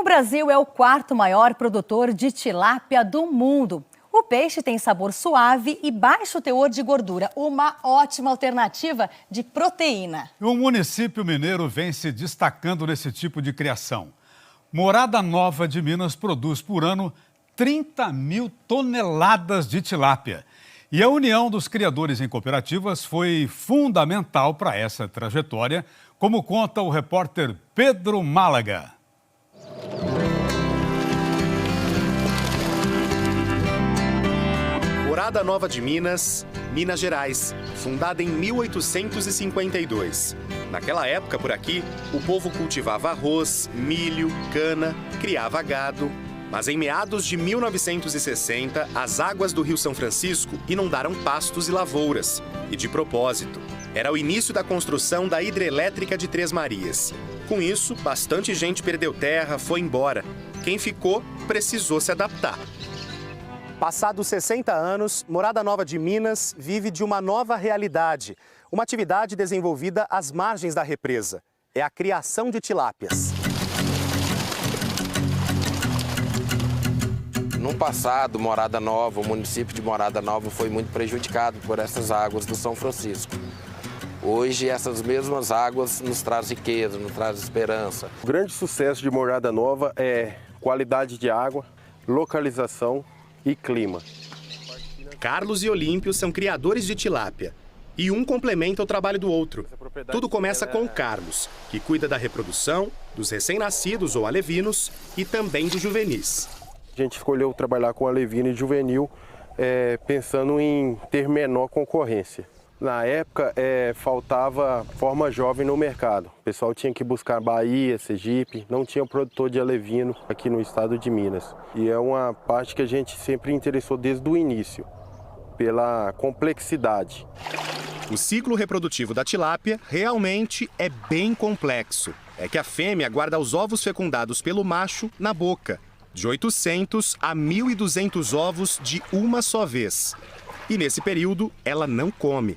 Brasil é o quarto maior produtor de tilápia do mundo. O peixe tem sabor suave e baixo teor de gordura, uma ótima alternativa de proteína. O município mineiro vem se destacando nesse tipo de criação. Morada Nova de Minas produz por ano 30 mil toneladas de tilápia. E a união dos criadores em cooperativas foi fundamental para essa trajetória, como conta o repórter Pedro Málaga. Morada Nova de Minas, Minas Gerais, fundada em 1852. Naquela época, por aqui, o povo cultivava arroz, milho, cana, criava gado. Mas em meados de 1960, as águas do Rio São Francisco inundaram pastos e lavouras. E de propósito, era o início da construção da hidrelétrica de Três Marias. Com isso, bastante gente perdeu terra, foi embora. Quem ficou, precisou se adaptar. Passados 60 anos, Morada Nova de Minas vive de uma nova realidade. Uma atividade desenvolvida às margens da represa. É a criação de tilápias. No passado, Morada Nova, o município de Morada Nova foi muito prejudicado por essas águas do São Francisco. Hoje, essas mesmas águas nos trazem riqueza, nos trazem esperança. O grande sucesso de Morada Nova é qualidade de água, localização e clima. Carlos e Olímpio são criadores de tilápia. E um complementa o trabalho do outro. Tudo começa com o Carlos, que cuida da reprodução, dos recém-nascidos ou alevinos e também dos juvenis. A gente escolheu trabalhar com alevino e juvenil, pensando em ter menor concorrência. Na época, faltava forma jovem no mercado. O pessoal tinha que buscar Bahia, Sergipe, não tinha produtor de alevino aqui no estado de Minas. E é uma parte que a gente sempre interessou desde o início, pela complexidade. O ciclo reprodutivo da tilápia realmente é bem complexo. É que a fêmea guarda os ovos fecundados pelo macho na boca, de 800 a 1.200 ovos de uma só vez. E nesse período, ela não come.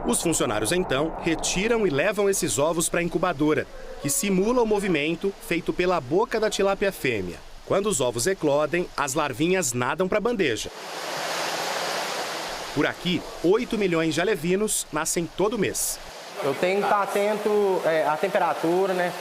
Os funcionários, então, retiram e levam esses ovos para a incubadora, que simula o movimento feito pela boca da tilápia fêmea. Quando os ovos eclodem, as larvinhas nadam para a bandeja. Por aqui, 8 milhões de alevinos nascem todo mês. Eu tenho que estar atento à temperatura, né,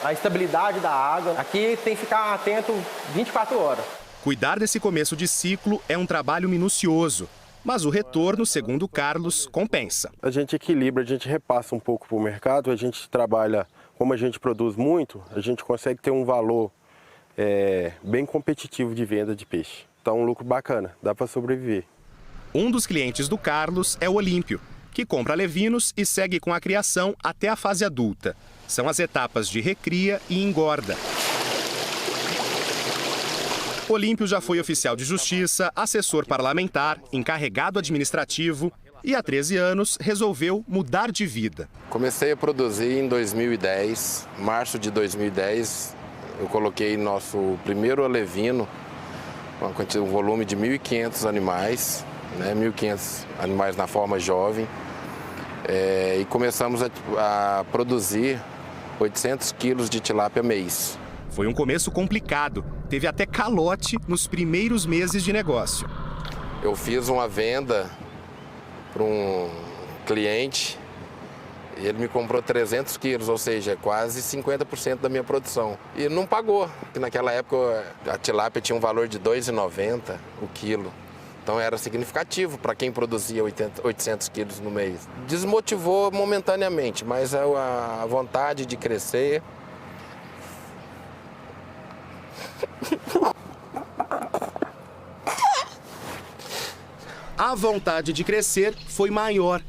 à estabilidade da água. Aqui tem que ficar atento 24 horas. Cuidar desse começo de ciclo é um trabalho minucioso. Mas o retorno, segundo o Carlos, compensa. A gente equilibra, a gente repassa um pouco para o mercado, a gente trabalha, como a gente produz muito, a gente consegue ter um valor bem competitivo de venda de peixe. Então, um lucro bacana, dá para sobreviver. Um dos clientes do Carlos é o Olímpio, que compra alevinos e segue com a criação até a fase adulta. São as etapas de recria e engorda. Olímpio já foi oficial de justiça, assessor parlamentar, encarregado administrativo e há 13 anos resolveu mudar de vida. Comecei a produzir em 2010, março de 2010, eu coloquei nosso primeiro alevino, um volume de 1.500 animais, né, 1.500 animais na forma jovem, e começamos a produzir 800 quilos de tilápia mês. Foi um começo complicado, teve até calote nos primeiros meses de negócio. Eu fiz uma venda para um cliente e ele me comprou 300 quilos, ou seja, quase 50% da minha produção. E não pagou, porque naquela época a tilápia tinha um valor de R$ 2,90 o quilo. Então era significativo para quem produzia 800 quilos no mês. Desmotivou momentaneamente, mas a vontade de crescer... A vontade de crescer foi maior.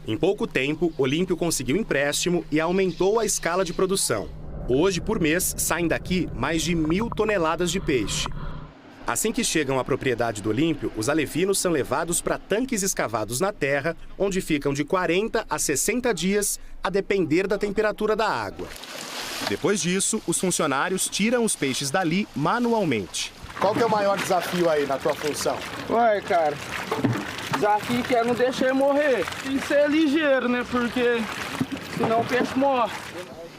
Em pouco tempo, Olímpio conseguiu empréstimo e aumentou a escala de produção. Hoje, por mês, saem daqui mais de 1.000 toneladas de peixe. Assim que chegam à propriedade do Olímpio, os alevinos são levados para tanques escavados na terra, onde ficam de 40 a 60 dias, a depender da temperatura da água. Depois disso, os funcionários tiram os peixes dali manualmente. Qual que é o maior desafio aí na tua função? Ué, cara, desafio que é não deixar ele morrer. Tem que ser ligeiro, né? Porque senão o peixe morre.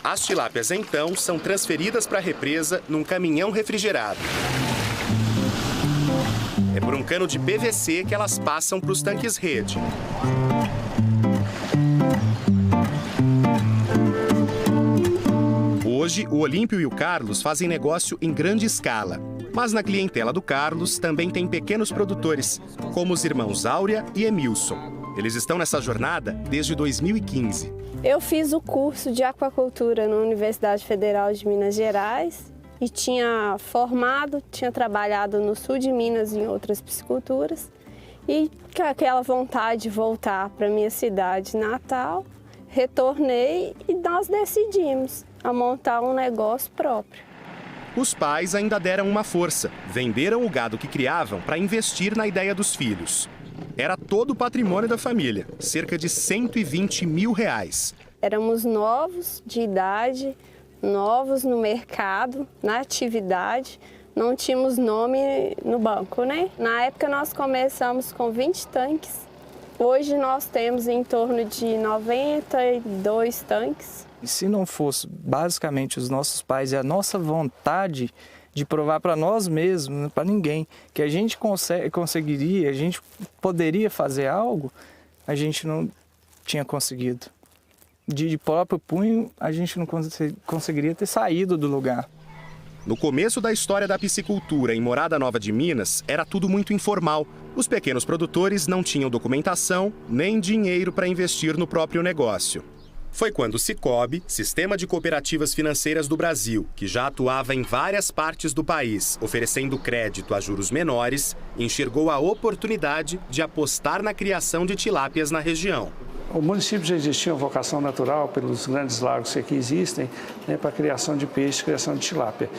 As tilápias, então, são transferidas para a represa num caminhão refrigerado. É por um cano de PVC que elas passam para os tanques rede. Hoje, o Olímpio e o Carlos fazem negócio em grande escala. Mas na clientela do Carlos também tem pequenos produtores, como os irmãos Áurea e Emilson. Eles estão nessa jornada desde 2015. Eu fiz o curso de aquacultura na Universidade Federal de Minas Gerais e tinha trabalhado no sul de Minas em outras pisciculturas. E com aquela vontade de voltar para minha cidade natal, retornei e nós decidimos a montar um negócio próprio. Os pais ainda deram uma força, venderam o gado que criavam para investir na ideia dos filhos. Era todo o patrimônio da família, cerca de R$120 mil. Éramos novos de idade, novos no mercado, na atividade, não tínhamos nome no banco, né? Na época nós começamos com 20 tanques, hoje nós temos em torno de 92 tanques. E se não fosse basicamente os nossos pais e a nossa vontade de provar para nós mesmos, para ninguém, que a gente conseguiria, a gente poderia fazer algo, a gente não tinha conseguido. De próprio punho, a gente não conseguiria ter saído do lugar. No começo da história da piscicultura em Morada Nova de Minas, era tudo muito informal. Os pequenos produtores não tinham documentação nem dinheiro para investir no próprio negócio. Foi quando o Sicob, Sistema de Cooperativas Financeiras do Brasil, que já atuava em várias partes do país, oferecendo crédito a juros menores, enxergou a oportunidade de apostar na criação de tilápias na região. O município já existia uma vocação natural pelos grandes lagos que aqui existem, né, para a criação de peixe, criação de tilápia.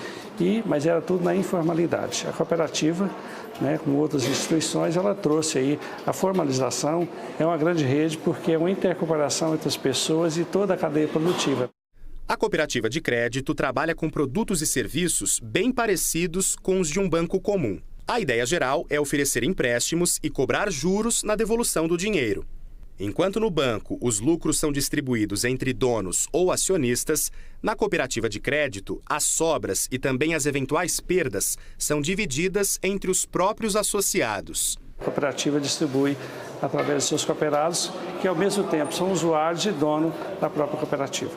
Mas era tudo na informalidade. A cooperativa, né, com outras instituições, ela trouxe aí a formalização. É uma grande rede porque é uma intercooperação entre as pessoas e toda a cadeia produtiva. A cooperativa de crédito trabalha com produtos e serviços bem parecidos com os de um banco comum. A ideia geral é oferecer empréstimos e cobrar juros na devolução do dinheiro. Enquanto no banco os lucros são distribuídos entre donos ou acionistas, na cooperativa de crédito, as sobras e também as eventuais perdas são divididas entre os próprios associados. A cooperativa distribui através de seus cooperados, que ao mesmo tempo são usuários e dono da própria cooperativa.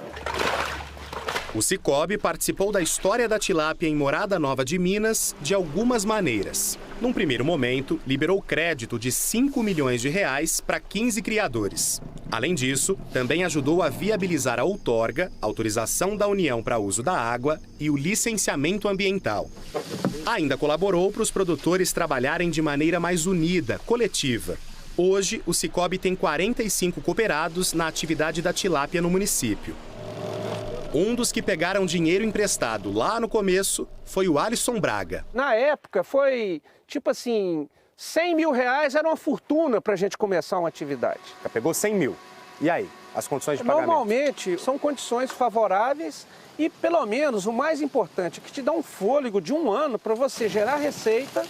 O Sicob participou da história da tilápia em Morada Nova de Minas de algumas maneiras. Num primeiro momento, liberou crédito de R$5 milhões para 15 criadores. Além disso, também ajudou a viabilizar a outorga, autorização da União para uso da água e o licenciamento ambiental. Ainda colaborou para os produtores trabalharem de maneira mais unida, coletiva. Hoje, o Sicob tem 45 cooperados na atividade da tilápia no município. Um dos que pegaram dinheiro emprestado lá no começo foi o Alisson Braga. Na época foi tipo assim, R$100 mil era uma fortuna para a gente começar uma atividade. Já pegou 100 mil. E aí, as condições de pagamento? Normalmente são condições favoráveis e pelo menos o mais importante é que te dá um fôlego de 1 ano para você gerar receita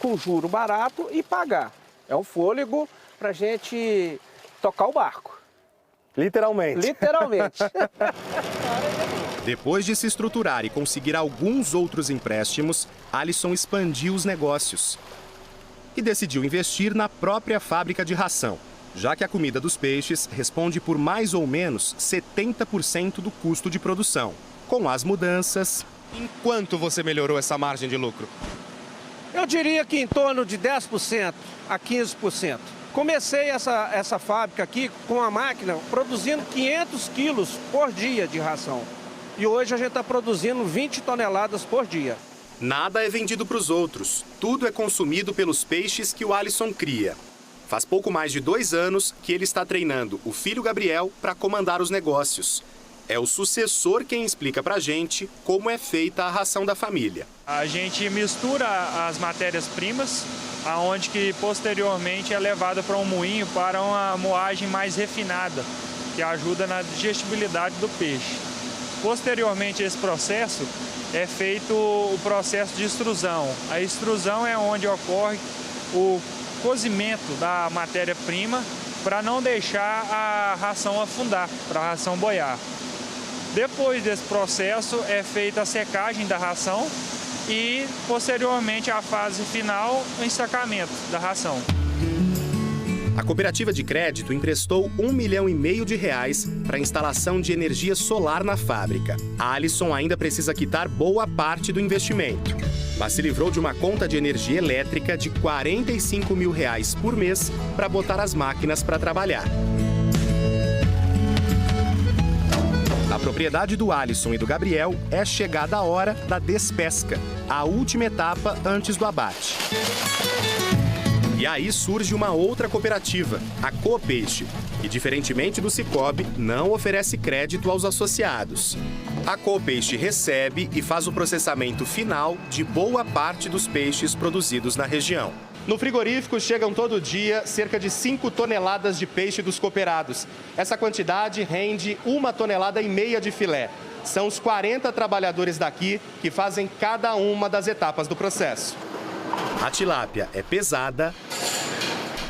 com juro barato e pagar. É um fôlego para a gente tocar o barco. Literalmente. Literalmente. Depois de se estruturar e conseguir alguns outros empréstimos, Alisson expandiu os negócios e decidiu investir na própria fábrica de ração, já que a comida dos peixes responde por mais ou menos 70% do custo de produção. Com as mudanças, em quanto você melhorou essa margem de lucro? Eu diria que em torno de 10% a 15%. Comecei essa fábrica aqui com a máquina produzindo 500 quilos por dia de ração. E hoje a gente está produzindo 20 toneladas por dia. Nada é vendido para os outros. Tudo é consumido pelos peixes que o Alisson cria. Faz pouco mais de 2 anos que ele está treinando o filho Gabriel para comandar os negócios. É o sucessor quem explica pra gente como é feita a ração da família. A gente mistura as matérias-primas, aonde que posteriormente é levada para um moinho para uma moagem mais refinada, que ajuda na digestibilidade do peixe. Posteriormente a esse processo é feito o processo de extrusão. A extrusão é onde ocorre o cozimento da matéria-prima para não deixar a ração afundar, para a ração boiar. Depois desse processo é feita a secagem da ração e, posteriormente, a fase final, o ensacamento da ração. A cooperativa de crédito emprestou R$1,5 milhão para a instalação de energia solar na fábrica. A Alisson ainda precisa quitar boa parte do investimento, mas se livrou de uma conta de energia elétrica de R$45 mil por mês para botar as máquinas para trabalhar. A propriedade do Alisson e do Gabriel é chegada a hora da despesca, a última etapa antes do abate. E aí surge uma outra cooperativa, a Copeixe, que, diferentemente do Sicob, não oferece crédito aos associados. A Copeixe recebe e faz o processamento final de boa parte dos peixes produzidos na região. No frigorífico chegam todo dia cerca de 5 toneladas de peixe dos cooperados. Essa quantidade rende 1,5 tonelada de filé. São os 40 trabalhadores daqui que fazem cada uma das etapas do processo. A tilápia é pesada,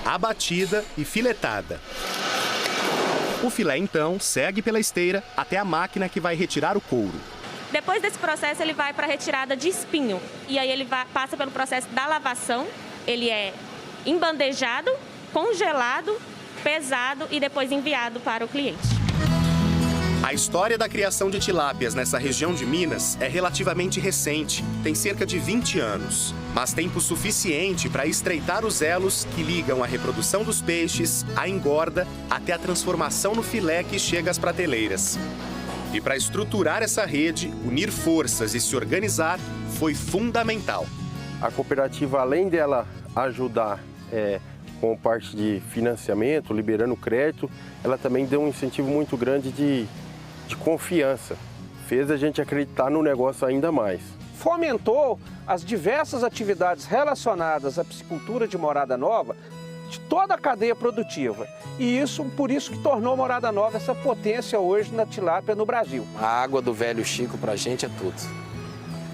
abatida e filetada. O filé, então, segue pela esteira até a máquina que vai retirar o couro. Depois desse processo, ele vai para a retirada de espinho. E aí ele passa pelo processo da lavação. Ele é embandejado, congelado, pesado e depois enviado para o cliente. A história da criação de tilápias nessa região de Minas é relativamente recente, tem cerca de 20 anos. Mas tempo suficiente para estreitar os elos que ligam a reprodução dos peixes, a engorda, até a transformação no filé que chega às prateleiras. E para estruturar essa rede, unir forças e se organizar foi fundamental. A cooperativa, além dela ajudar com parte de financiamento, liberando crédito, ela também deu um incentivo muito grande de confiança. Fez a gente acreditar no negócio ainda mais. Fomentou as diversas atividades relacionadas à piscicultura de Morada Nova, de toda a cadeia produtiva. E por isso que tornou Morada Nova essa potência hoje na tilápia no Brasil. A água do velho Chico pra gente é tudo.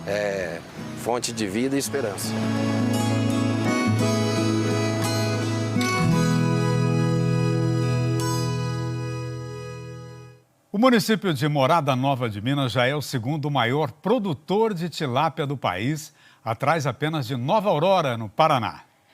É fonte de vida e esperança. O município de Morada Nova de Minas já é o segundo maior produtor de tilápia do país, atrás apenas de Nova Aurora, no Paraná.